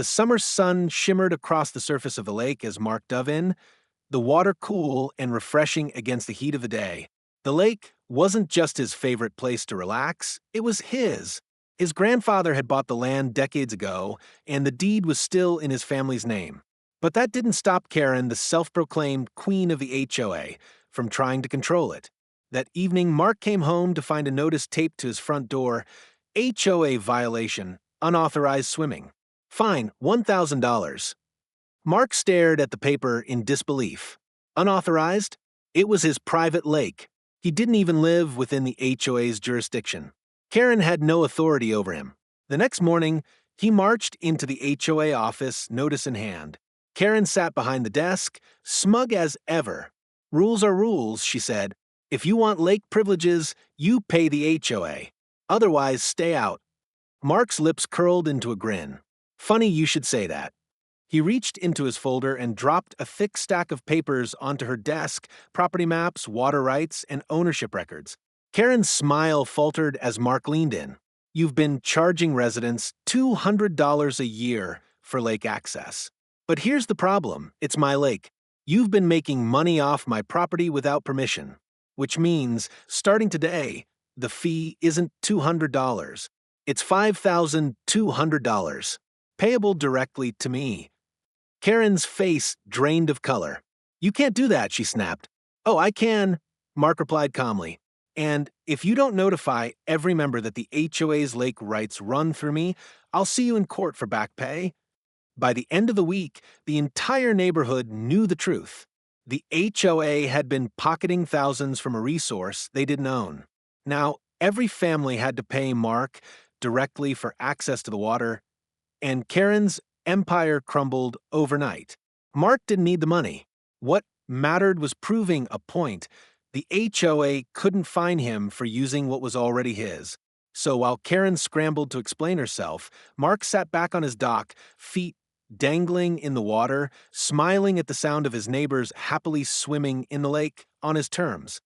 The summer sun shimmered across the surface of the lake as Mark dove in, the water cool and refreshing against the heat of the day. The lake wasn't just his favorite place to relax, it was his. His grandfather had bought the land decades ago, and the deed was still in his family's name. But that didn't stop Karen, the self-proclaimed queen of the HOA, from trying to control it. That evening, Mark came home to find a notice taped to his front door: HOA violation, unauthorized swimming. Fine, $1,000. Mark stared at the paper in disbelief. Unauthorized? It was his private lake. He didn't even live within the HOA's jurisdiction. Karen had no authority over him. The next morning, he marched into the HOA office, notice in hand. Karen sat behind the desk, smug as ever. "Rules are rules," she said. "If you want lake privileges, you pay the HOA. Otherwise, stay out." Mark's lips curled into a grin. "Funny you should say that." He reached into his folder and dropped a thick stack of papers onto her desk: property maps, water rights, and ownership records. Karen's smile faltered as Mark leaned in. "You've been charging residents $200 a year for lake access. But here's the problem: it's my lake. You've been making money off my property without permission. Which means, starting today, the fee isn't $200. It's $5,200, payable directly to me." Karen's face drained of color. "You can't do that," she snapped. "Oh, I can," Mark replied calmly. "And if you don't notify every member that the HOA's lake rights run through me, I'll see you in court for back pay." By the end of the week, the entire neighborhood knew the truth. The HOA had been pocketing thousands from a resource they didn't own. Now, every family had to pay Mark directly for access to the water, and Karen's empire crumbled overnight. Mark didn't need the money. What mattered was proving a point. The HOA couldn't fine him for using what was already his. So while Karen scrambled to explain herself, Mark sat back on his dock, feet dangling in the water, smiling at the sound of his neighbors happily swimming in the lake on his terms.